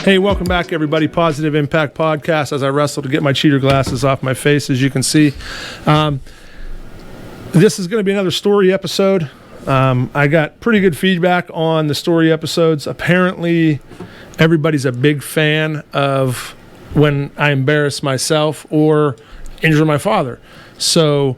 Hey, welcome back, everybody. Positive Impact Podcast. As I wrestle to get my cheater glasses off my face, as you can see. This is going to be another story episode. I got pretty good feedback on the story episodes. Apparently, everybody's a big fan of when I embarrass myself or injure my father. So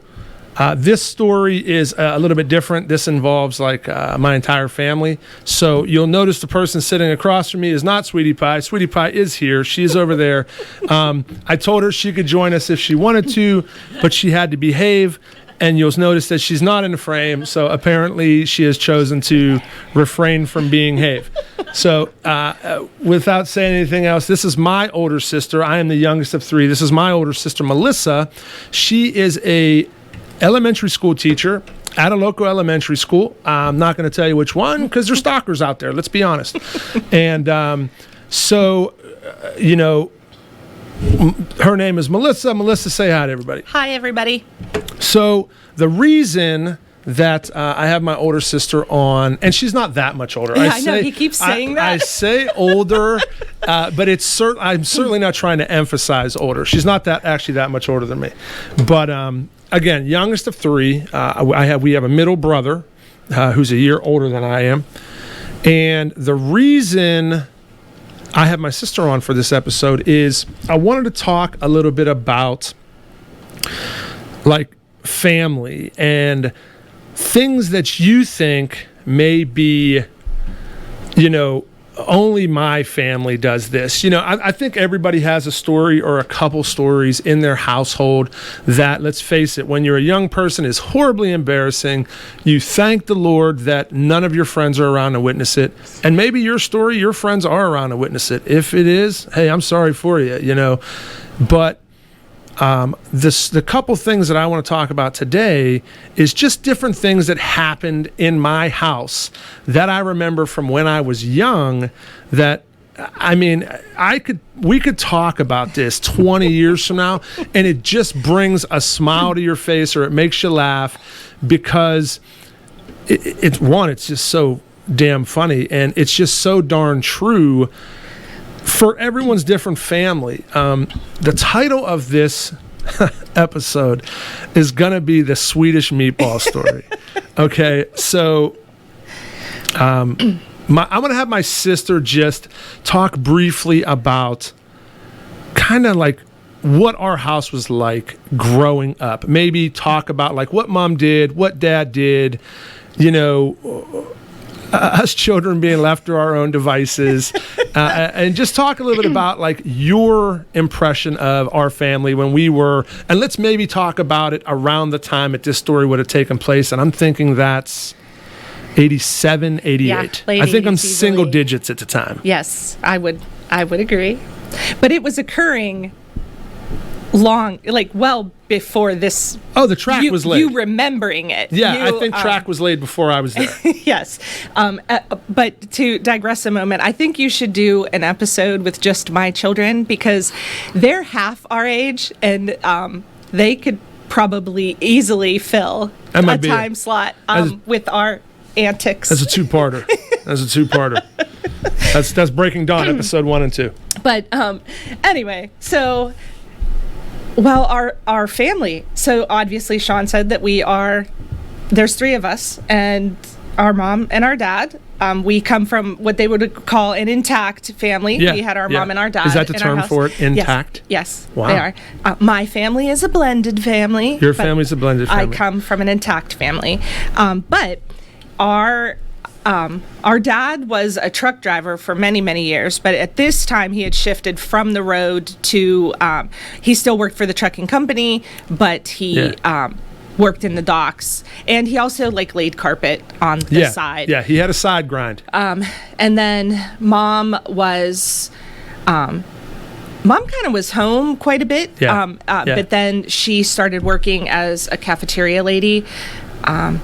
this story is a little bit different. This involves my entire family. So you'll notice the person sitting across from me is not Sweetie Pie. Sweetie Pie is here. She's over there. I told her she could join us if she wanted to, but she had to behave. And you'll notice that she's not in the frame. So apparently she has chosen to refrain from being Have. So without saying anything else, this is my older sister. I am the youngest of three. This is my older sister, Melissa. She is a elementary school teacher at a local elementary school. I'm not going to tell you which one because there's stalkers out there. Let's be honest. And her name is Melissa. Melissa, say hi to everybody. Hi, everybody. So the reason that I have my older sister on, and she's not that much older. Yeah, I know. He keeps saying that. I say older, but I'm certainly not trying to emphasize older. She's not that much older than me. But again, youngest of three. We have a middle brother who's a year older than I am. And the reason I have my sister on for this episode is I wanted to talk a little bit about family and things that you think may be, only my family does this. I think everybody has a story or a couple stories in their household that, let's face it, when you're a young person is horribly embarrassing. You thank the Lord that none of your friends are around to witness it. And maybe your story, your friends are around to witness it. If it is, hey, I'm sorry for you, But the couple things that I want to talk about today is just different things that happened in my house that I remember from when I was young that, we could talk about this 20 years from now and it just brings a smile to your face or it makes you laugh because it's just so damn funny and it's just so darn true for everyone's different family. The title of this episode is going to be the Swedish meatball story. Okay, so I'm going to have my sister just talk briefly about kind of what our house was like growing up. Maybe talk about what mom did, what dad did, us children being left to our own devices, and just talk a little bit about your impression of our family when we were, and let's maybe talk about it around the time that this story would have taken place. And I'm thinking that's 87, 88. Yeah, I think I'm easily. single digits at the time. Yes, I would agree. But it was occurring long, well before this. Oh, the track was laid. You remembering it. Yeah, I think track was laid before I was there. Yes. But to digress a moment, I think you should do an episode with just my children because they're half our age and they could probably easily fill a time slot with our antics. That's a two-parter. That's Breaking Dawn, episode 1 and 2. But anyway, so... Well, our family. So obviously Sean said that there's three of us and our mom and our dad. We come from what they would call an intact family. Yeah, we had our mom and our dad. Is that the term for it? Intact? Yes, wow. They are. My family is a blended family. Your family's a blended family. I come from an intact family. But our dad was a truck driver for many, many years, but at this time he had shifted from the road to, he still worked for the trucking company, but he worked in the docks, and he also laid carpet on the side. Yeah, he had a side grind. And then mom was... Mom kind of was home quite a bit, but then she started working as a cafeteria lady,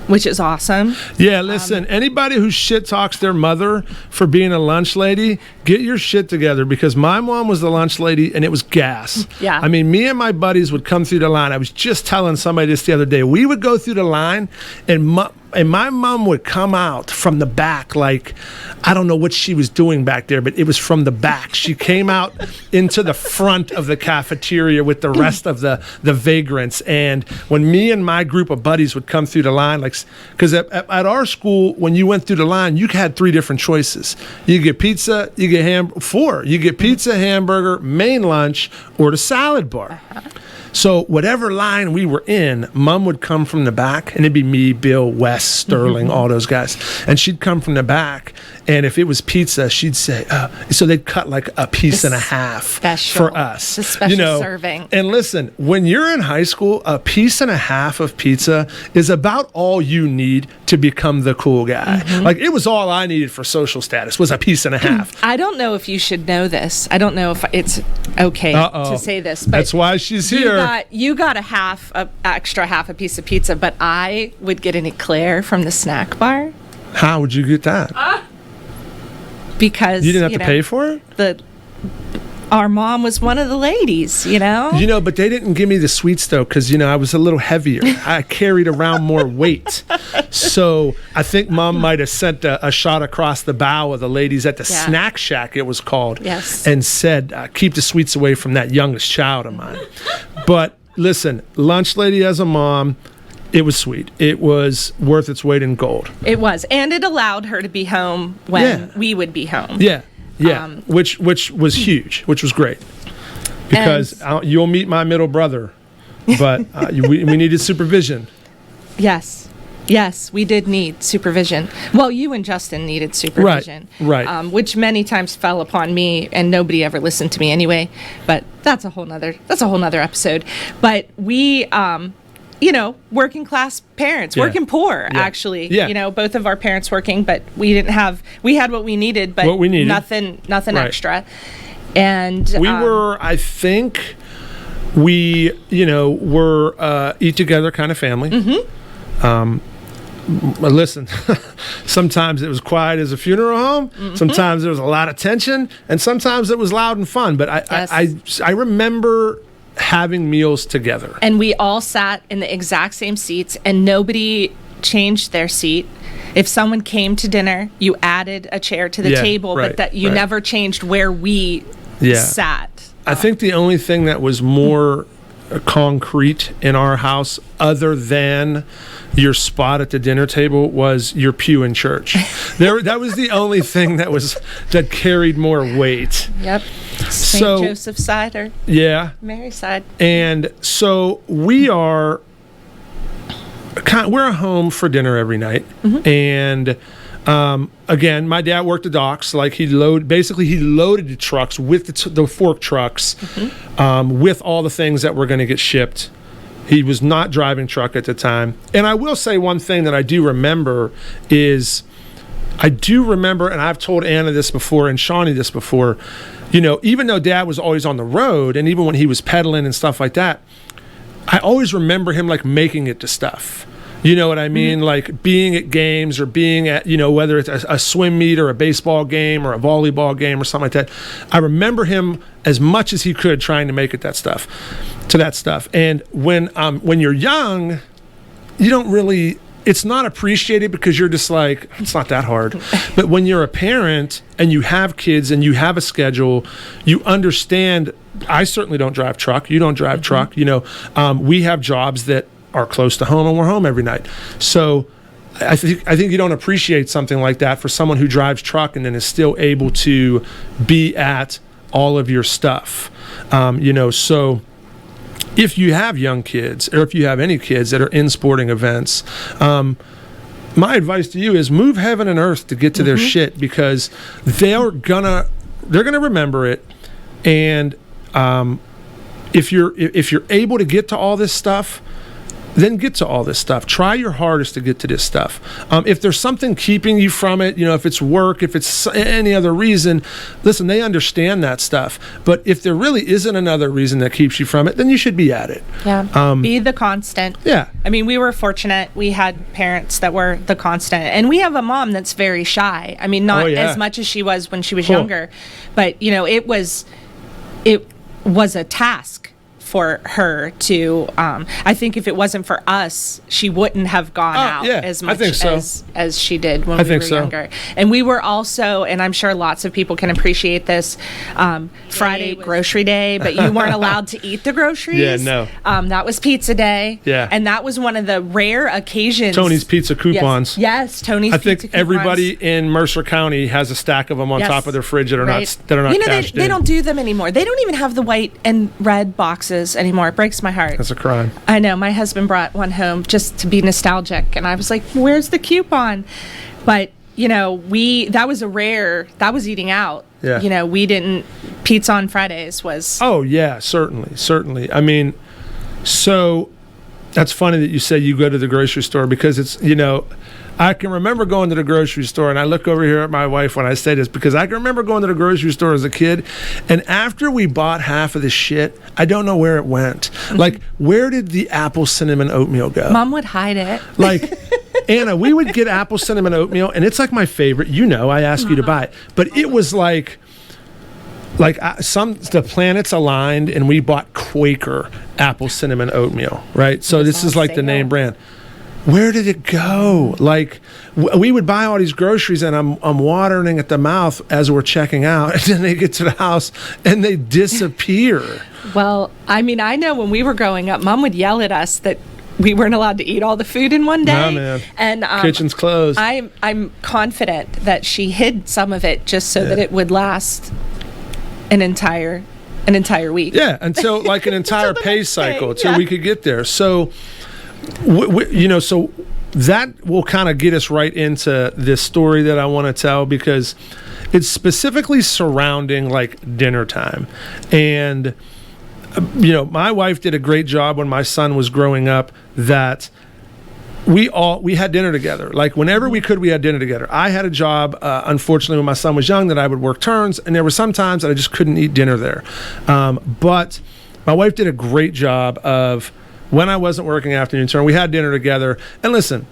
which is awesome. Yeah, listen, anybody who shit talks their mother for being a lunch lady, get your shit together because my mom was the lunch lady and it was gas. Yeah. Me and my buddies would come through the line. I was just telling somebody this the other day. We would go through the line and my mom would come out from the back, like, I don't know what she was doing back there, but it was from the back. She came out into the front of the cafeteria with the rest of the vagrants. And when me and my group of buddies would come through the line, like, because at our school, when you went through the line, you had 3 different choices. You get pizza, you get 4. You get pizza, hamburger, main lunch, or the salad bar. So whatever line we were in, Mom would come from the back, and it'd be me, Bill, Wes, Sterling, all those guys. And she'd come from the back, and if it was pizza, she'd say, so they'd cut like a piece and a half for us. It's a special serving. And listen, when you're in high school, a piece and a half of pizza is about all you need to become the cool guy. Like, it was all I needed for social status, was a piece and a half. I don't know if you should know this. I don't know if it's okay to say this. But that's why she's here. You got extra half a piece of pizza, but I would get an eclair from the snack bar. How would you get that? Because you didn't have to pay for it? Our mom was one of the ladies, but they didn't give me the sweets, though, because, I was a little heavier. I carried around more weight. So I think Mom might have sent a shot across the bow of the ladies at the snack shack, it was called, and said, keep the sweets away from that youngest child of mine. But listen, lunch lady as a mom, it was sweet. It was worth its weight in gold. It was. And it allowed her to be home when we would be home. Yeah. Yeah, which was huge, which was great, because you'll meet my middle brother, but we needed supervision. Yes, we did need supervision. Well, you and Justin needed supervision, right? Which many times fell upon me, and nobody ever listened to me anyway. But that's a whole nother episode. But we. Working class parents, working poor, actually. Yeah. Both of our parents working, but we had what we needed, but nothing extra. And we were, I think, were eat together kind of family. Listen, sometimes it was quiet as a funeral home. Sometimes there was a lot of tension, and sometimes it was loud and fun. But I remember having meals together, and we all sat in the exact same seats, and nobody changed their seat. If someone came to dinner, you added a chair to the table, but that you never changed where we sat. I think the only thing that was more concrete in our house, other than your spot at the dinner table, was your pew in church. That was the only thing that carried more weight. Yep. St. Joseph's side or Mary's side. And so we're a home for dinner every night. And again, my dad worked the docks. Like, he loaded the trucks with the fork trucks with all the things that were going to get shipped. He was not driving truck at the time. And I will say one thing that I do remember is, and I've told Anna this before and Shawnee this before, even though Dad was always on the road, and even when he was pedaling and stuff like that, I always remember him like making it to stuff. You know what I mean? Like being at games, or being at, whether it's a swim meet or a baseball game or a volleyball game or something like that. I remember him as much as he could trying to make it to that stuff. And when you're young, you don't really, it's not appreciated, because you're just like, it's not that hard. But when you're a parent and you have kids and you have a schedule, you understand. I certainly don't drive truck. You don't drive truck. We have jobs that are close to home, and we're home every night. So I think you don't appreciate something like that for someone who drives truck and then is still able to be at all of your stuff. So if you have young kids, or if you have any kids that are in sporting events, my advice to you is move heaven and earth to get to their shit, because they're gonna remember it. And if you're able to get to all this stuff, then get to all this stuff. Try your hardest to get to this stuff. If there's something keeping you from it, if it's work, if it's any other reason, listen, they understand that stuff. But if there really isn't another reason that keeps you from it, then you should be at it. Yeah. Be the constant. Yeah. I mean, we were fortunate. We had parents that were the constant. And we have a mom that's very shy. I mean, not as much as she was when she was younger. But, it was a task for her to. I think if it wasn't for us, she wouldn't have gone out as much as she did when we were younger. And we were also, and I'm sure lots of people can appreciate this, Friday grocery day, but you weren't allowed to eat the groceries. Yeah, no. That was pizza day. Yeah. And that was one of the rare occasions. Tony's pizza coupons. Yes, Tony's pizza coupons. I think everybody in Mercer County has a stack of them on top of their fridge that are not cashed in. They don't do them anymore. They don't even have the white and red boxes anymore. It breaks my heart. That's a crime. I know. My husband brought one home just to be nostalgic, and I was like, "Where's the coupon?" But that was eating out. Yeah. We didn't. Pizza on Fridays was. Oh yeah, certainly. I mean, so that's funny that you say you go to the grocery store, because it's I can remember going to the grocery store, and I look over here at my wife when I say this, because I can remember going to the grocery store as a kid, and after we bought half of the shit, I don't know where it went. Mm-hmm. Like, where did the apple cinnamon oatmeal go? Mom would hide it. Like, Anna, we would get apple cinnamon oatmeal, and it's like my favorite. I asked you to buy it, but it was like the planets aligned, and we bought Quaker apple cinnamon oatmeal, right? So this is like the name brand. Where did it go? Like, we would buy all these groceries, and I'm watering at the mouth as we're checking out, and then they get to the house and they disappear. Well, I mean, I know when we were growing up, Mom would yell at us that we weren't allowed to eat all the food in one day. Nah, man. And kitchen's closed. I'm confident that she hid some of it just so that it would last an entire week. Yeah, until like an entire pay cycle, until we could get there. So. So that will kind of get us right into this story that I want to tell, because it's specifically surrounding like dinner time. And my wife did a great job when my son was growing up, that we had dinner together. Like, whenever we could, we had dinner together. I had a job, unfortunately, when my son was young, that I would work turns, and there were some times that I just couldn't eat dinner there. But my wife did a great job of, when I wasn't working afternoon turn, we had dinner together. And listen,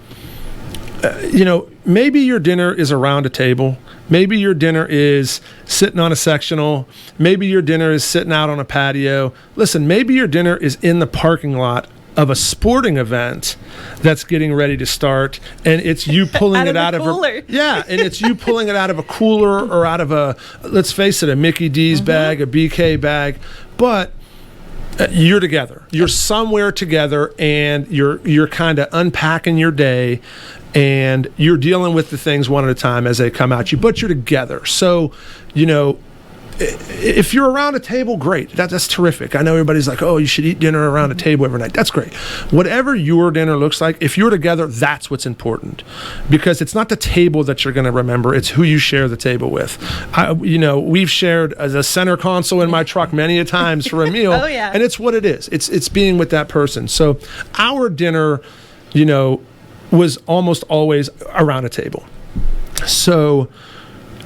maybe your dinner is around a table. Maybe your dinner is sitting on a sectional. Maybe your dinner is sitting out on a patio. Listen, maybe your dinner is in the parking lot of a sporting event that's getting ready to start, and it's you pulling it out of a cooler. And it's you pulling it out of a cooler, or out of a, let's face it, a Mickey D's bag, a BK bag. But you're together. You're somewhere together, and you're kind of unpacking your day, and you're dealing with the things one at a time as they come at you, but you're together. So, if you're around a table, great. That's terrific. I know everybody's like, oh, you should eat dinner around a table every night. That's great. Whatever your dinner looks like, if you're together, that's what's important, because it's not the table that you're going to remember. It's who you share the table with. We've shared a center console in my truck many a times for a meal. Oh, yeah. And it's what it is. It's being with that person. So our dinner, was almost always around a table. So,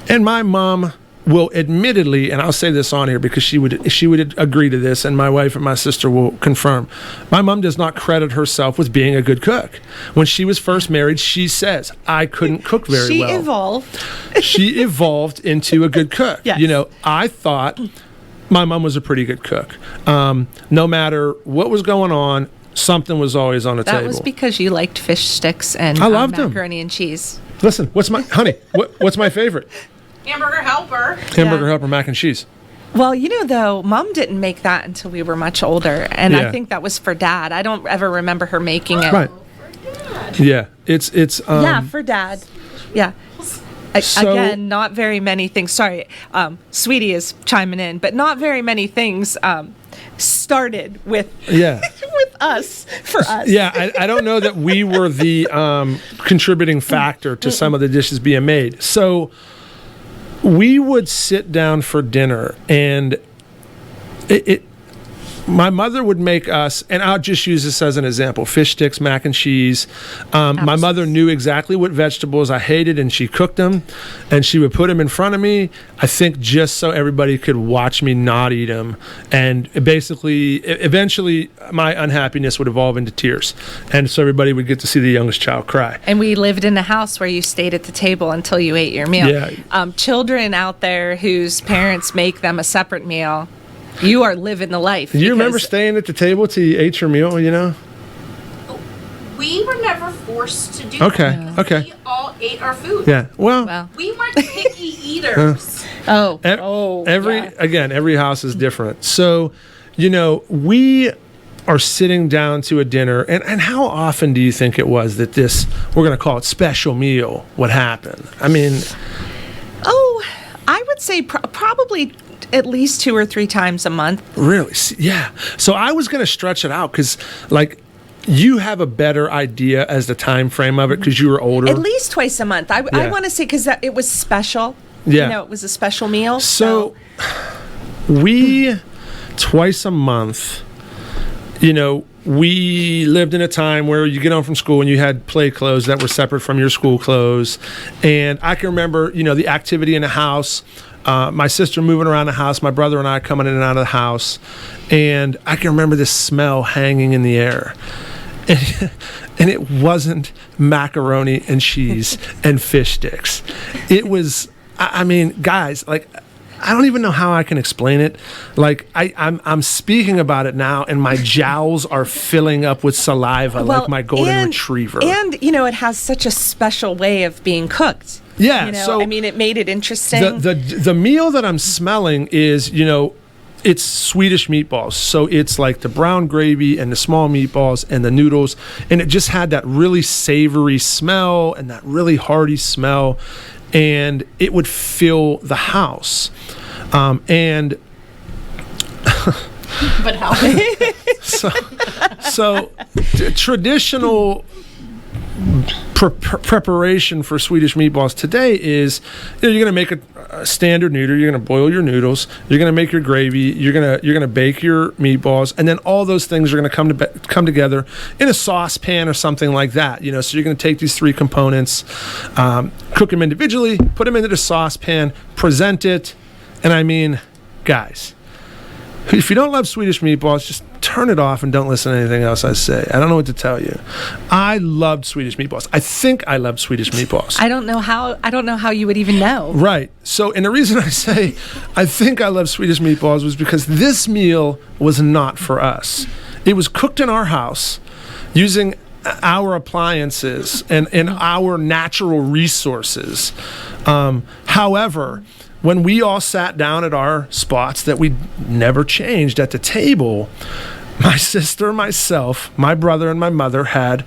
and my mom will admittedly, and I'll say this on here because she would agree to this, and my wife and my sister will confirm, my mom does not credit herself with being a good cook. When she was first married, she says, I couldn't cook very well. She evolved. She evolved into a good cook. Yes. I thought my mom was a pretty good cook. No matter what was going on, something was always on the table. That was because you liked fish sticks and I loved macaroni and cheese. Listen, what's my favorite? Hamburger helper. Hamburger helper, mac and cheese. Well, though, Mom didn't make that until we were much older, and I think that was for Dad. I don't ever remember her making it. Right. Yeah, it's for Dad. Yeah. Again, not very many things. Sorry, Sweetie is chiming in, but not very many things started with with us, for us. Yeah, I don't know that we were the contributing factor to some of the dishes being made. So we would sit down for dinner, and my mother would make us, and I'll just use this as an example, fish sticks, mac and cheese. My mother knew exactly what vegetables I hated, and she cooked them, and she would put them in front of me, I think just so everybody could watch me not eat them. And basically, eventually, my unhappiness would evolve into tears. And so everybody would get to see the youngest child cry. And we lived in a house where you stayed at the table until you ate your meal. Yeah. Children out there whose parents make them a separate meal, You are living the life. Do you remember staying at the table till you ate your meal, you know? We were never forced to do Okay, that. okay. We all ate our food. Yeah, well. We weren't picky eaters. Every house is different. So, you know, we are sitting down to a dinner, and how often do you think it was that this, we're going to call it special meal, would happen? I mean... I would say probably at least 2 or 3 times a month. Really? Yeah. So I was going to stretch it out because, like, you have a better idea as the time frame of it because you were older. At least twice a month. I want to say because it was special. Yeah. You know, it was a special meal. So we, twice a month, you know, we lived in a time where you get home from school and you had play clothes that were separate from your school clothes. And I can remember, you know, the activity in the house, my sister moving around the house, my brother and I coming in and out of the house. And I can remember this smell hanging in the air. And it wasn't macaroni and cheese and fish sticks. It was, I mean, guys, like, I don't even know how I can explain it. Like, I'm speaking about it now, and my jowls are filling up with saliva like my golden retriever. And, you know, it has such a special way of being cooked. Yeah. You know, so I mean, it made it interesting. The meal that I'm smelling is, you know, it's Swedish meatballs. So it's like the brown gravy and the small meatballs and the noodles. And it just had that really savory smell and that really hearty smell. And it would fill the house. And but how? so traditional preparation for Swedish meatballs today is, you know, you're going to make a standard noodle. You're going to boil your noodles. You're going to make your gravy. You're going to bake your meatballs, and then all those things are going to come together in a saucepan or something like that. You know, so you're going to take these 3 components, cook them individually, put them into the saucepan, present it, and I mean, guys, if you don't love Swedish meatballs, just turn it off and don't listen to anything else I say. I don't know what to tell you. I loved Swedish meatballs. I think I loved Swedish meatballs. I don't know how you would even know. Right. So, and the reason I say I think I love Swedish meatballs was because this meal was not for us. It was cooked in our house using our appliances and our natural resources. However, when we all sat down at our spots that we never changed at the table, my sister, myself, my brother, and my mother had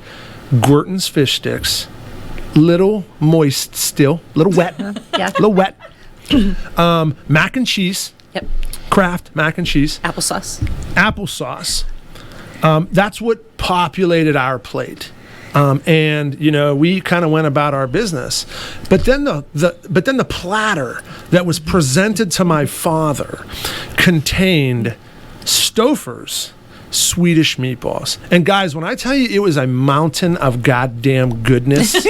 Gwerton's fish sticks, little moist still, little wet, little wet, mac and cheese, Kraft mac and cheese, applesauce. That's what populated our plate. And you know, we kind of went about our business, but then the platter that was presented to my father contained Stouffer's Swedish meatballs. And guys, when I tell you it was a mountain of goddamn goodness.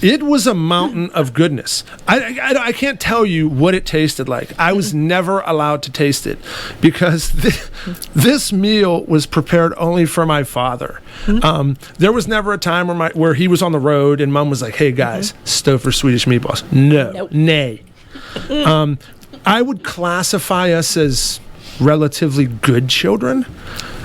It was a mountain of goodness. I can't tell you what it tasted like. I was never allowed to taste it because this meal was prepared only for my father. There was never a time where he was on the road and Mom was like, "Hey guys, Stouffer Swedish meatballs." No, nay. I would classify us as relatively good children.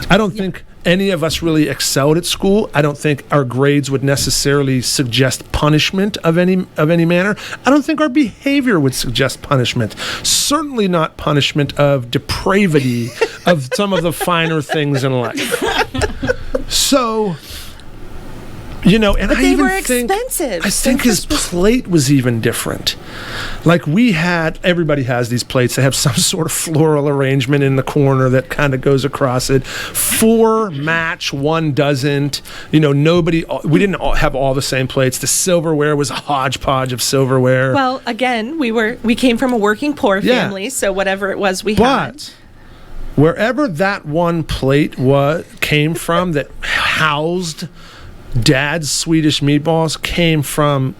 I don't think any of us really excelled at school. I don't think our grades would necessarily suggest punishment of any manner. I don't think our behavior would suggest punishment. Certainly not punishment of depravity of some of the finer things in life. So, you know, and but I they even were think expensive. I think his plate was even different. Like everybody has these plates. They have some sort of floral arrangement in the corner that kind of goes across it. 4 match, 1 doesn't. You know, we didn't all have all the same plates. The silverware was a hodgepodge of silverware. Well, again, we came from a working poor family, so whatever it was we had. But wherever that one plate came from that housed Dad's Swedish meatballs came from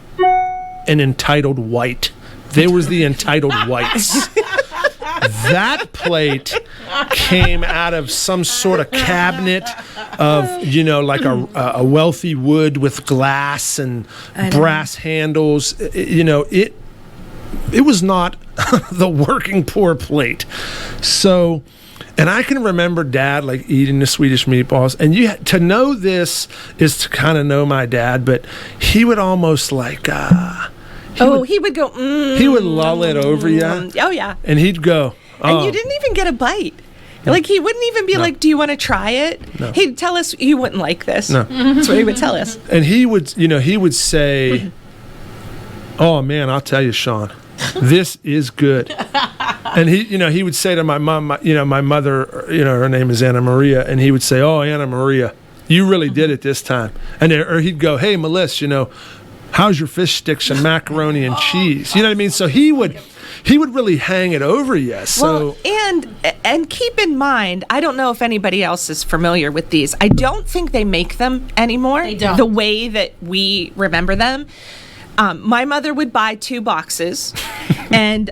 an entitled white. They was the entitled whites. That plate came out of some sort of cabinet of, you know, like a wealthy wood with glass and brass handles. You know, it was not the working poor plate. So, and I can remember Dad like eating the Swedish meatballs, and to know this is to kind of know my dad, but he would almost like he would go. He would lull it over you. Oh yeah. And he'd go. Oh. And you didn't even get a bite. Like, he wouldn't even be like, do you want to try it? No. He'd tell us, you wouldn't like this. No. That's what he would tell us. And he would say, oh man, I'll tell you, Sean, this is good. And he would say to my mom, my mother, her name is Anna Maria, and he would say, oh, Anna Maria, you really did it this time. Or he'd go, hey, Melissa, how's your fish sticks and macaroni and cheese? You know what I mean? So he would really hang it over you. So and keep in mind, I don't know if anybody else is familiar with these. I don't think they make them anymore. They don't. The way that we remember them. My mother would buy 2 boxes, and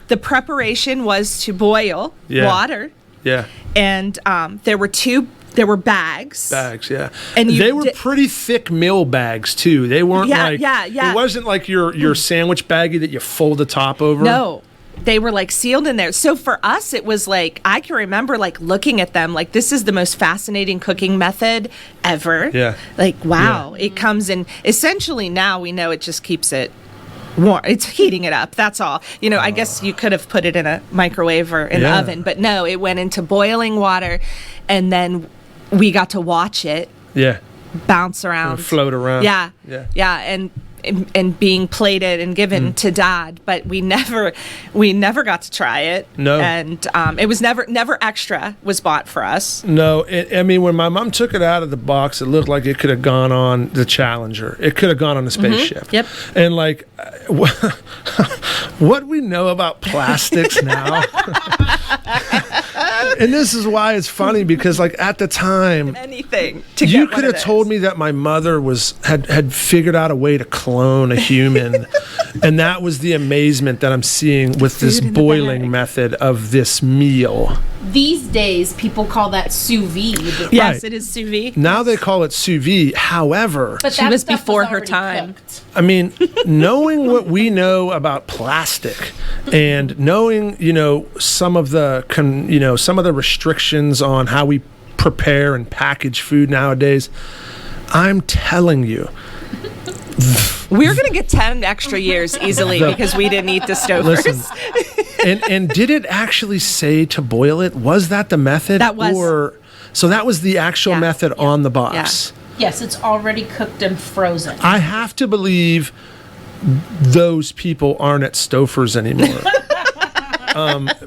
the preparation was to boil water. Yeah. And there were bags. Bags, yeah. And they were pretty thick meal bags too. They weren't It wasn't like your sandwich baggie that you fold the top over. No. They were like sealed in there. So for us, it was like, I can remember like looking at them like, this is the most fascinating cooking method ever. Yeah. Like, wow. Yeah. It comes in, essentially now we know it just keeps it warm. It's heating it up. That's all. I guess you could have put it in a microwave or in the oven, but no, it went into boiling water, and then we got to watch it. Yeah. Bounce around. Float around. Yeah. And being plated and given to Dad, but we never got to try it. No. And it was never extra was bought for us. No, I mean, when my mom took it out of the box, it looked like it could have gone on the Challenger. It could have gone on a spaceship. Yep. And like, what we know about plastics now. And this is why it's funny, because like at the time, anything you could have told me that my mother had figured out a way to clone a human, and that was the amazement that I'm seeing with this boiling method of this meal. These days, people call that sous vide. Yes, Right. it is sous vide. Now they call it sous vide. However, But She that was stuff before her already time. cooked. I mean, knowing what we know about plastic, and knowing some of the restrictions on how we prepare and package food nowadays, I'm telling you, We're going to get 10 extra years easily because we didn't eat the Stouffer's. Listen, and did it actually say to boil it? Was that the method? That was. So that was the actual method on the box. Yes, it's already cooked and frozen. I have to believe those people aren't at Stouffer's anymore.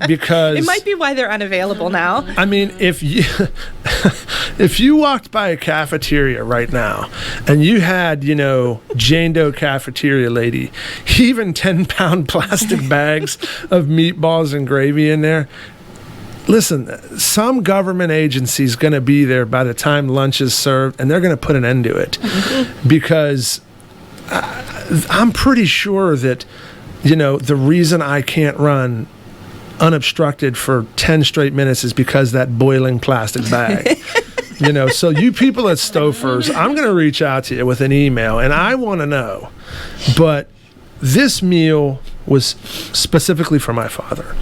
Because It might be why they're unavailable now. I mean, if you walked by a cafeteria right now and you had, Jane Doe cafeteria lady, even 10-pound plastic bags of meatballs and gravy in there, listen, some government agency is going to be there by the time lunch is served, and they're going to put an end to it. Because I'm pretty sure that, the reason I can't run unobstructed for 10 straight minutes is because that boiling plastic bag. So you people at Stouffer's, I'm going to reach out to you with an email, and I want to know. But this meal was specifically for my father.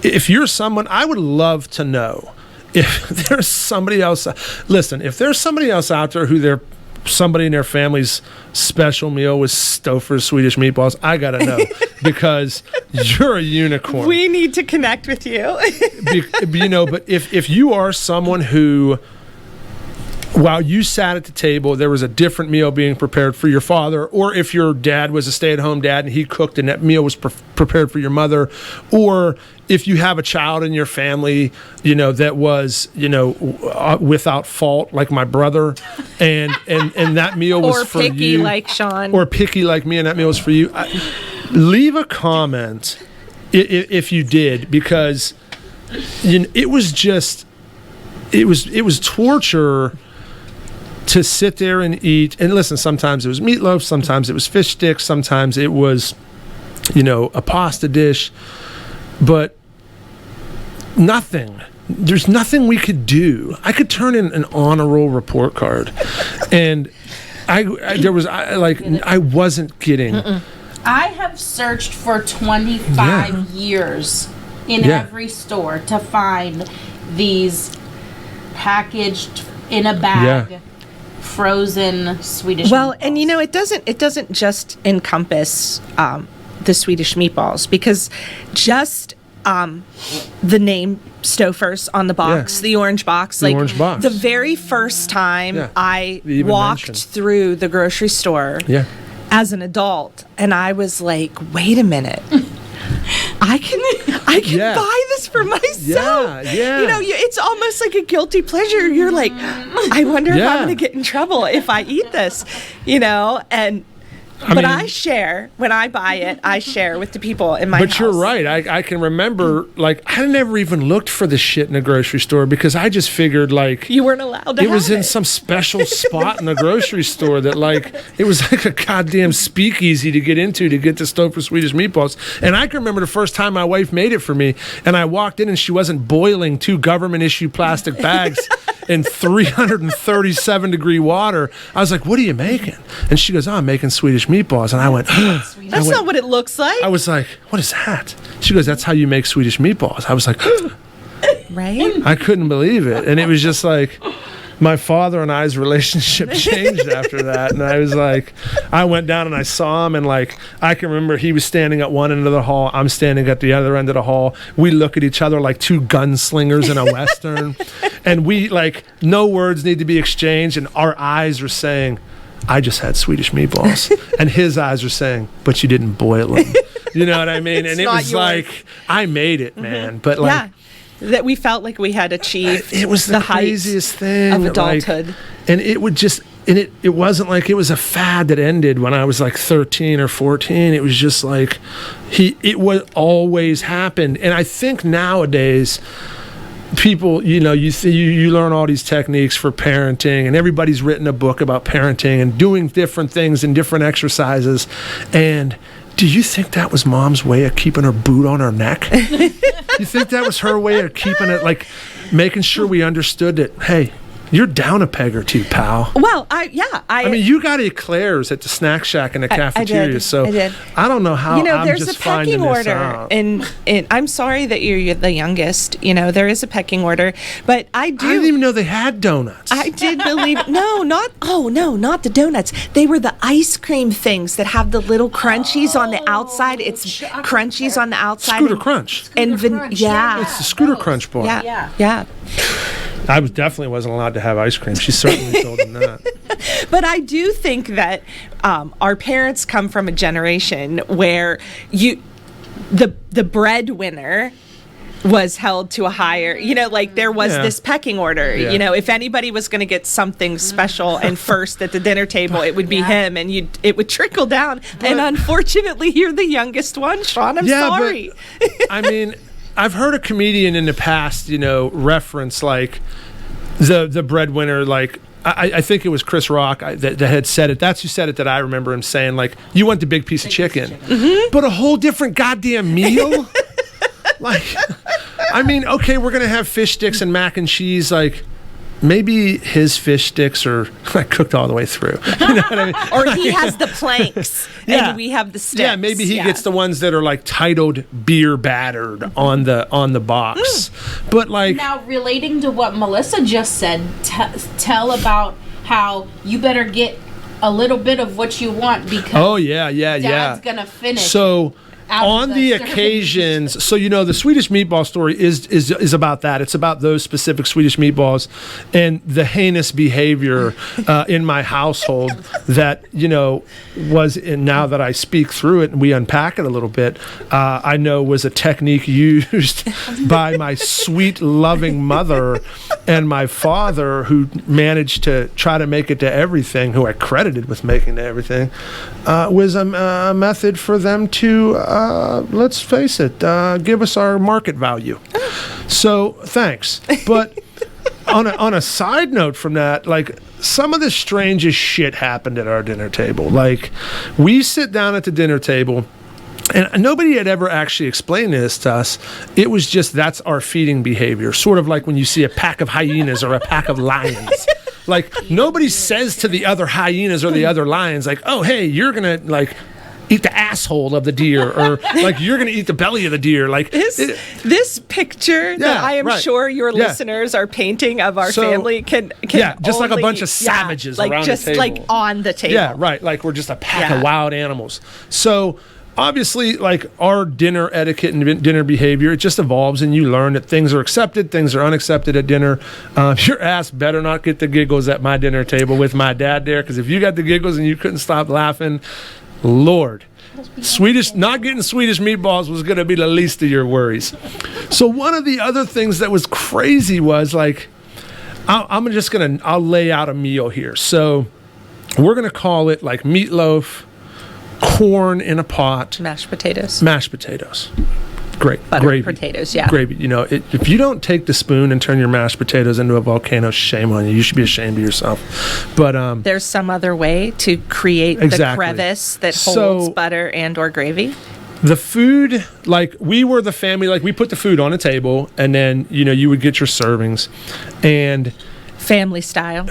If you're someone, I would love to know if there's somebody else. Listen, if there's somebody else out there somebody in their family's special meal was Stouffer's Swedish meatballs, I gotta know, because you're a unicorn. We need to connect with you. But if you are someone who, while you sat at the table, there was a different meal being prepared for your father, or if your dad was a stay-at-home dad and he cooked and that meal was prepared for your mother, or if you have a child in your family, that was, without fault, like my brother, and that meal was for you. Or picky like Sean. Or picky like me, and that meal was for you. Leave a comment if you did, because it was just, it was torture to sit there and eat. And listen, sometimes it was meatloaf, sometimes it was fish sticks, sometimes it was, a pasta dish. But there's nothing we could do. I could turn in an honor roll report card, and I wasn't getting I have searched for 25 years in every store to find these packaged in a bag frozen Swedish meatballs. And it doesn't just encompass the Swedish meatballs, because just the name Stouffer's on the box, the orange box, orange box. The very first time I walked through the grocery store as an adult, and I was like, wait a minute. I can buy this for myself. It's almost like a guilty pleasure. You're like, I wonder if I'm going to get in trouble if I eat this, But I share, when I buy it, I share with the people in my house. But you're right. I can remember, I never even looked for this shit in a grocery store, because I just figured, you weren't allowed to have it. It was in some special spot in the grocery store that, it was like a goddamn speakeasy to get into to get the Stouffer Swedish meatballs. And I can remember the first time my wife made it for me, and I walked in and she wasn't boiling 2 government-issued plastic bags in 337-degree water. I was like, what are you making? And she goes, I'm making Swedish meatballs. And I went, that's not what it looks like. I was like, what is that? She goes, that's how you make Swedish meatballs. I was like, right? I couldn't believe it. And it was just like, my father and I's relationship changed after that. And I was like, I went down and I saw him, and I can remember he was standing at one end of the hall, I'm standing at the other end of the hall. We look at each other like 2 gunslingers in a Western. And we, no words need to be exchanged, and our eyes are saying, I just had Swedish meatballs. And his eyes are saying, but you didn't boil them. You know what I mean? And it was yours. I made it, man. But that we felt like we had achieved. It was the craziest thing of adulthood. And it would just, and it wasn't like it was a fad that ended when I was 13 or 14. It was just it would always happen. And I think nowadays, people, you learn all these techniques for parenting, and everybody's written a book about parenting and doing different things and different exercises. And do you think that was Mom's way of keeping her boot on her neck? You think that was her way of keeping it, making sure we understood that, hey, you're down a peg or 2, pal. Well, I mean, you got eclairs at the snack shack and the cafeteria, I did. I don't know how I'm there's just a pecking order, and I'm sorry that you're the youngest. There is a pecking order, but I didn't even know they had donuts. I did believe not the donuts. They were the ice cream things that have the little crunchies on the outside. It's crunchies on the outside. Scooter Crunch. It's the Scooter Crunch bar. Yeah. I definitely wasn't allowed to have ice cream. She certainly told him that. But I do think that our parents come from a generation where the breadwinner was held to a higher, there was this pecking order. If anybody was going to get something special and first at the dinner table, it would be him, and it would trickle down. And unfortunately, you're the youngest one, Sean. I'm sorry. But, I mean, I've heard a comedian in the past, reference the breadwinner, I think it was Chris Rock that had said it. That's who said it that I remember him saying, you want the big piece of chicken, but a whole different goddamn meal? I mean, okay, we're going to have fish sticks and mac and cheese, maybe his fish sticks are cooked all the way through. You know what I mean? Or he has the planks and we have the sticks. Yeah, maybe he gets the ones that are titled beer battered on the box. But now, relating to what Melissa just said, tell about how you better get a little bit of what you want, because Dad's gonna finish. So on the occasions, the Swedish meatball story is about that. It's about those specific Swedish meatballs and the heinous behavior in my household that was, and now that I speak through it and we unpack it a little bit, I know was a technique used by my sweet, loving mother and my father, who managed to try to make it to everything, who I credited with making to everything, was a method for them to let's face it, give us our market value. So thanks. But on a side note from that, some of the strangest shit happened at our dinner table. We sit down at the dinner table, and nobody had ever actually explained this to us. It was just, that's our feeding behavior. Sort of like when you see a pack of hyenas or a pack of lions. Nobody says to the other hyenas or the other lions, oh, hey, you're going to, eat the asshole of the deer, or like you're going to eat the belly of the deer. Like this picture that I am sure your listeners are painting of our family can just like a bunch of savages like around just the table. like on the table. Yeah, right. Like we're just a pack of wild animals. So obviously, like our dinner etiquette and dinner behavior, it just evolves, and you learn that things are accepted, things are unaccepted at dinner. Your ass better not get the giggles at my dinner table with my dad there, because if you got the giggles and you couldn't stop laughing, Lord, not getting Swedish meatballs was going to be the least of your worries. So one of the other things that was crazy was like, I'll lay out a meal here. So we're going to call it like meatloaf, corn in a pot, mashed potatoes, great butter gravy, potatoes, gravy. You know, if you don't take the spoon and turn your mashed potatoes into a volcano, shame on you. You should be ashamed of yourself. But there's some other way to create the crevice that holds butter and or gravy. The food, like we were the family, like we put the food on a table, and then you would get your servings, and family style.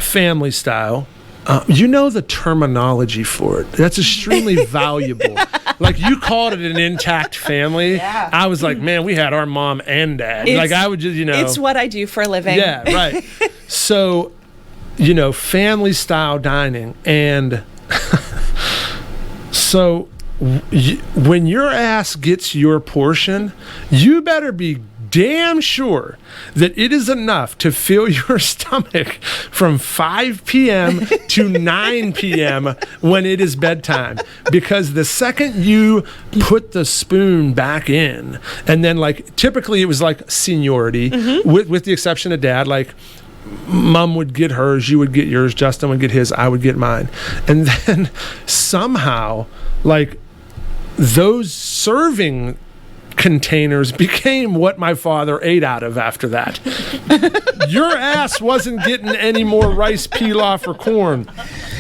The terminology for it. That's extremely valuable. Like you called it an intact family. Yeah. I was like, man, we had our mom and dad. Like I would just, It's what I do for a living. Yeah, right. So, family style dining. And so when your ass gets your portion, you better be damn sure that it is enough to fill your stomach from 5 p.m. to 9 p.m. when it is bedtime. Because the second you put the spoon back in, and then like typically it was like seniority, with the exception of dad, like Mom would get hers, you would get yours, Justin would get his, I would get mine. And then somehow like those serving containers became what my father ate out of after that. Your ass wasn't getting any more rice pilaf or corn.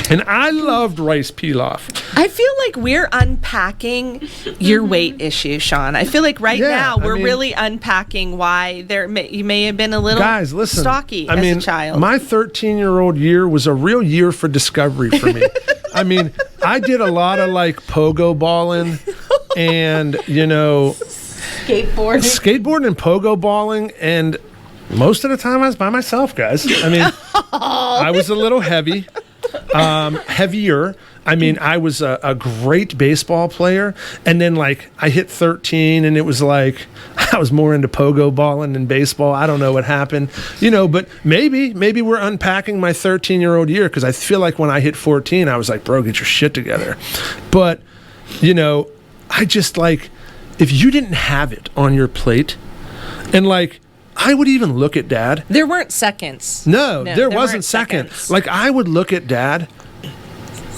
And I loved rice pilaf. I feel like we're unpacking your weight issue, Sean. I feel like now we're really unpacking why you may have been a little stocky as a child. My 13-year-old year was a real year for discovery for me. I mean, I did a lot of like pogo balling and, skateboarding and pogo balling, and most of the time I was by myself, guys. I mean, I was a little heavier. I mean, I was a great baseball player, and then like I hit 13, and it was like I was more into pogo balling than baseball. I don't know what happened, but maybe we're unpacking my 13-year-old year, because I feel like when I hit 14, I was like, bro, get your shit together. But I just like, if you didn't have it on your plate, and like I would even look at Dad. There weren't seconds. No, there wasn't seconds. Like I would look at Dad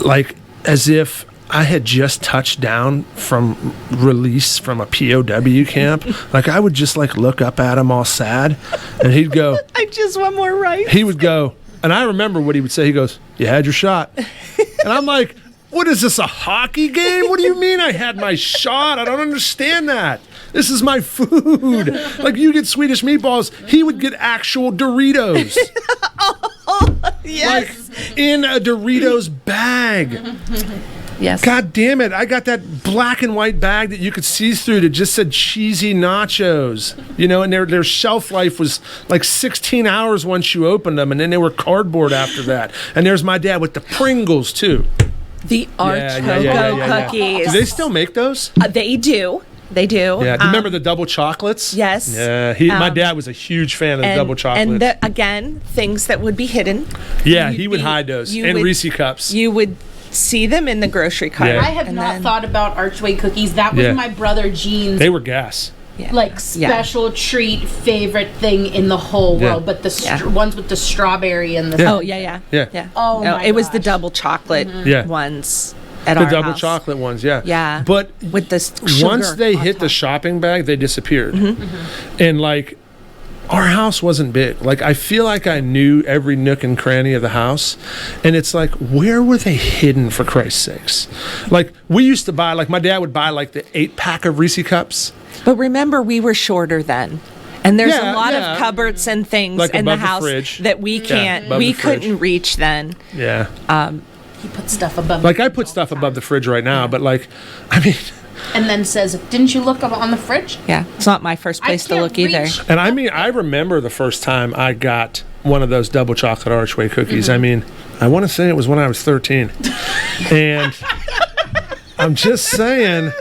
like as if I had just touched down from release from a POW camp. Like I would just like look up at him all sad, and he'd go, I just want more rice. He would go, and I remember what he would say. He goes, you had your shot. And I'm like, what is this, a hockey game? What do you mean I had my shot? I don't understand that. This is my food. Like you get Swedish meatballs, he would get actual Doritos. Yes. Like in a Doritos bag. Yes. God damn it. I got that black and white bag that you could see through that just said cheesy nachos. And their shelf life was like 16 hours once you opened them, and then they were cardboard after that. And there's my dad with the Pringles too. The Arch Cocoa cookies. Do they still make those? They do. They do. Yeah. Do you remember the double chocolates? Yes. Yeah. My dad was a huge fan of the double chocolates. And again, things that would be hidden. Yeah, he would hide those. And Reese cups. You would see them in the grocery cart. Yeah. I have not thought about Archway cookies. That was my brother Gene's. They were gas. Yeah. Like special treat, favorite thing in the whole world, but the ones with the strawberry and the Oh yeah. Oh no, it was the double chocolate ones at the double house. chocolate ones, yeah. But with the sugar once they hit the shopping bag, they disappeared. And like our house wasn't big. Like I feel like I knew every nook and cranny of the house, and it's like, where were they hidden, for Christ's sakes? Like we used to buy, like my dad would buy like the 8-pack of Reese cups. But remember, we were shorter then. And there's a lot of cupboards and things like in the above house fridge. that we couldn't reach then. Yeah. He puts stuff above. Like I put stuff above the fridge right now, but like, I mean. And then says, "Didn't you look up on the fridge?" Yeah, it's not my first place to look either. And I mean, I remember the first time I got one of those double chocolate archway cookies. I mean, I want to say it was when I was 13, and I'm just saying.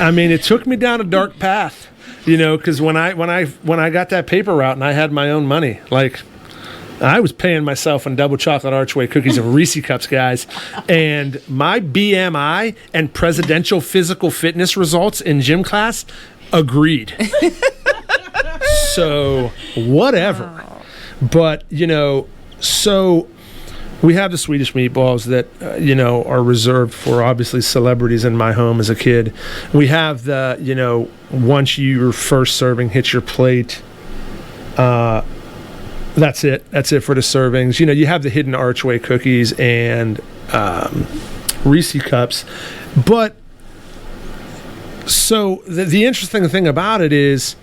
I mean, it took me down a dark path, you know, because when I got that paper route and I had my own money, like. I was paying myself on double chocolate archway cookies and Reese Cups, guys. And my BMI and presidential physical fitness results in gym class agreed. So, whatever. But, you know, so we have the Swedish meatballs that, you know, are reserved for obviously celebrities in my home as a kid. We have the, you know, once your first serving hits your plate, that's it. That's it for the servings. You know, you have the hidden archway cookies and Reese Cups. But so the interesting thing about it is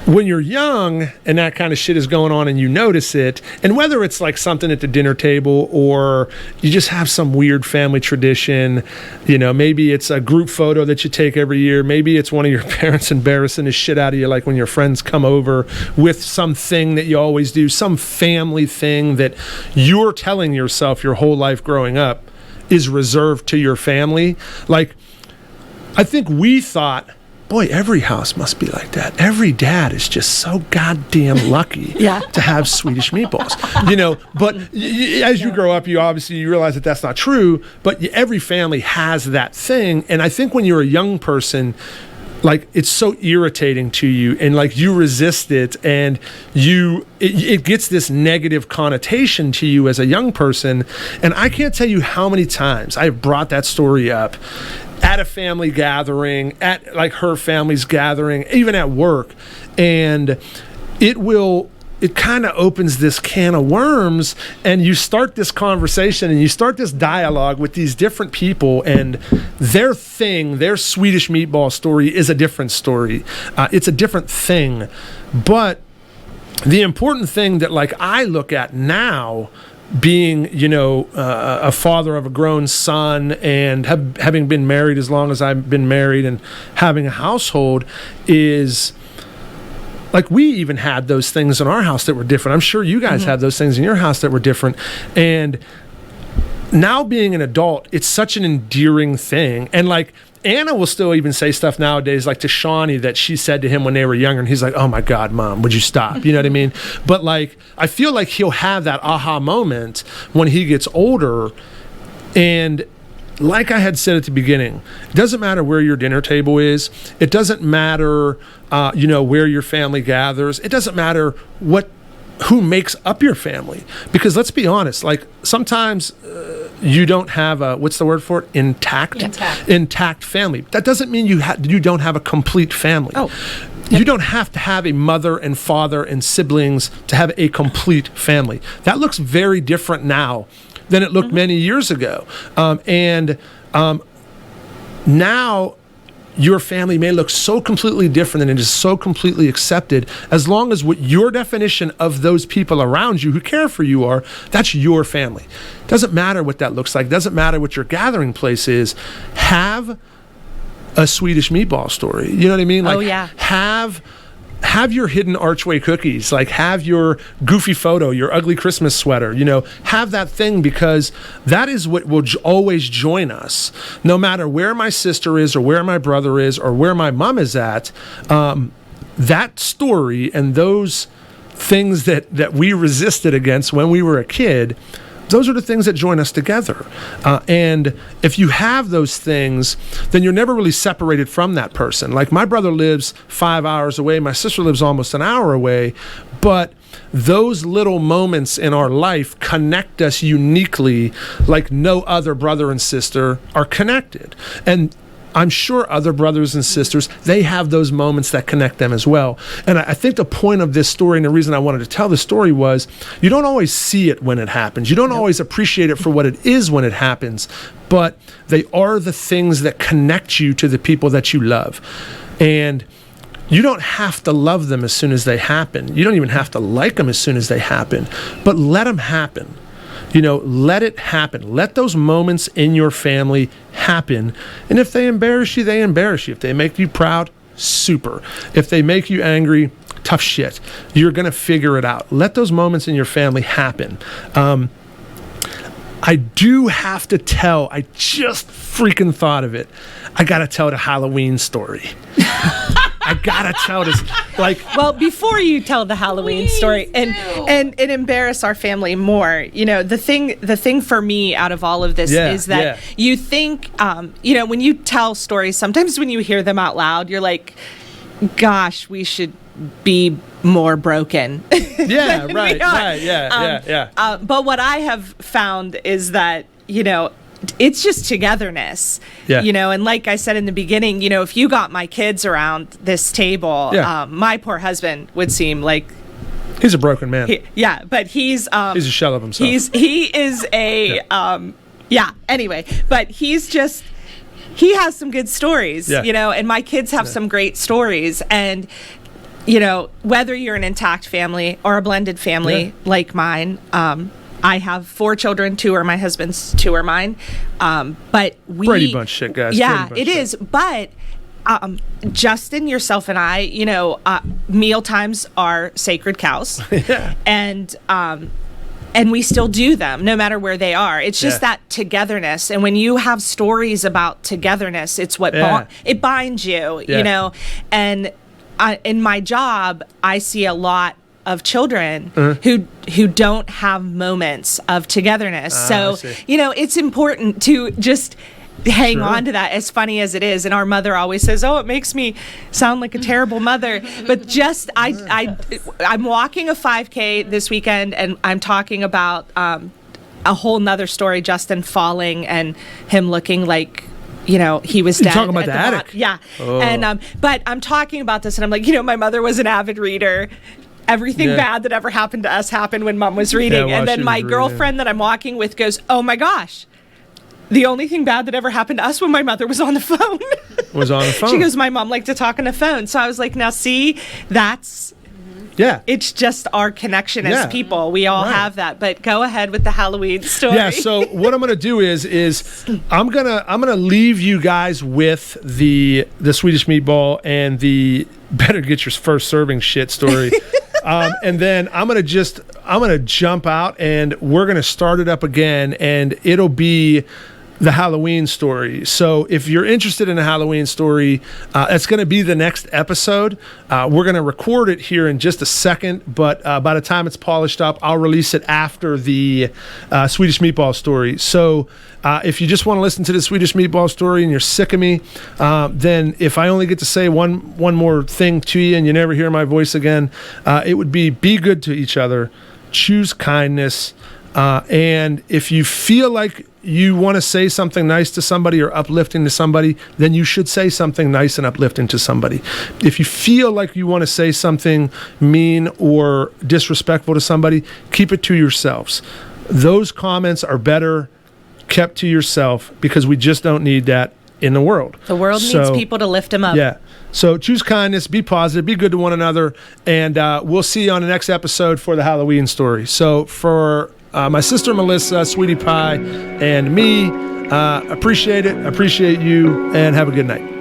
when you're young and that kind of shit is going on and you notice it, and whether it's like something at the dinner table or you just have some weird family tradition, you know, maybe it's a group photo that you take every year, maybe it's one of your parents embarrassing the shit out of you, like when your friends come over with something that you always do, some family thing that you're telling yourself your whole life growing up is reserved to your family. Like, I think we thought, boy, every house must be like that. Every dad is just so goddamn lucky to have Swedish meatballs. You know, but as you grow up, you realize that that's not true, but every family has that thing. And I think when you're a young person, like, it's so irritating to you and like you resist it and it gets this negative connotation to you as a young person. And I can't tell you how many times I've brought that story up at a family gathering, at like her family's gathering, even at work. And it kind of opens this can of worms, and you start this conversation and you start this dialogue with these different people, and their Swedish meatball story is a different story. It's a different thing. But the important thing that like I look at now, being, you know, a father of a grown son and having been married as long as I've been married and having a household, is like we even had those things in our house that were different. I'm sure you guys had those things in your house that were different. And now being an adult, it's such an endearing thing. And like Anna will still even say stuff nowadays, like to Shawnee, that she said to him when they were younger, and he's like, "Oh my God, Mom, would you stop?" You know what I mean? But like, I feel like he'll have that aha moment when he gets older. And like I had said at the beginning, it doesn't matter where your dinner table is. It doesn't matter, you know, where your family gathers. It doesn't matter who makes up your family. Because let's be honest, like sometimes you don't have a, what's the word for it? Intact family. That doesn't mean you don't have a complete family. Oh. You don't have to have a mother and father and siblings to have a complete family. That looks very different now than it looked many years ago. Now your family may look so completely different and it is so completely accepted, as long as what your definition of those people around you who care for you are, that's your family. Doesn't matter what that looks like. Doesn't matter what your gathering place is. Have a Swedish meatball story. You know what I mean? Like, have your hidden archway cookies, like have your goofy photo, your ugly Christmas sweater, you know, have that thing, because that is what will always join us. No matter where my sister is or where my brother is or where my mom is at, that story and those things that we resisted against when we were a kid, those are the things that join us together. And if you have those things, then you're never really separated from that person. Like my brother lives 5 hours away. My sister lives almost an hour away. But those little moments in our life connect us uniquely, like no other brother and sister are connected. And I'm sure other brothers and sisters, they have those moments that connect them as well. And I think the point of this story, and the reason I wanted to tell the story, was you don't always see it when it happens. You don't always appreciate it for what it is when it happens, but they are the things that connect you to the people that you love. And you don't have to love them as soon as they happen. You don't even have to like them as soon as they happen, but let them happen. Let it happen. Let those moments in your family happen. And if they embarrass you, they embarrass you. If they make you proud, super. If they make you angry, tough shit. You're going to figure it out. Let those moments in your family happen. I do have to tell, I just freaking thought of it. I got to tell the Halloween story. I gotta tell this. Well, before you tell the Halloween story and embarrass our family more, the thing for me out of all of this is that you think, when you tell stories, sometimes when you hear them out loud, you're like, gosh, we should be more broken. Yeah, right. But what I have found is that, it's just togetherness, and like I said in the beginning, if you got my kids around this table, my poor husband would seem like he's a broken man. But he's a shell of himself. He is a anyway, but he has some good stories, and my kids have some great stories, and whether you're an intact family or a blended family like mine, I have 4 children. 2 are my husband's, 2 are mine. But Brady Bunch shit, guys. Yeah, it is. But Justin, yourself, and I, meal times are sacred cows. And we still do them no matter where they are. It's just that togetherness. And when you have stories about togetherness, it's what it binds you, And in my job, I see a lot of children who don't have moments of togetherness. So, it's important to just hang on to that, as funny as it is. And our mother always says, it makes me sound like a terrible mother. But just, I'm walking a 5K this weekend, and I'm talking about a whole nother story, Justin falling and him looking like, he was dead. You're talking about the attic? Yeah. Oh. And, but I'm talking about this, and I'm like, my mother was an avid reader. Everything bad that ever happened to us happened when Mom was reading. And then my girlfriend that I'm walking with goes, oh my gosh, the only thing bad that ever happened to us when my mother was on the phone. Was on the phone. She goes, my mom liked to talk on the phone. So I was like, now see, that's... Yeah. It's just our connection as people. We all have that. But go ahead with the Halloween story. Yeah, so what I'm going to do is I'm going to leave you guys with the Swedish meatball and the better get your first serving shit story. And then I'm going to jump out, and we're going to start it up again, and it'll be the Halloween story. So if you're interested in a Halloween story, that's going to be the next episode. We're going to record it here in just a second, but by the time it's polished up, I'll release it after the Swedish meatball story. So if you just want to listen to the Swedish meatball story and you're sick of me, then if I only get to say one more thing to you and you never hear my voice again, it would be good to each other, choose kindness, and if you feel like you want to say something nice to somebody or uplifting to somebody, then you should say something nice and uplifting to somebody. If you feel like you want to say something mean or disrespectful to somebody, keep it to yourselves. Those comments are better kept to yourself, because we just don't need that in the world. The world needs people to lift them up. Yeah. So choose kindness, be positive, be good to one another, and we'll see you on the next episode for the Halloween story. So for my sister Melissa, Sweetie Pie, and me, appreciate it, appreciate you, and have a good night.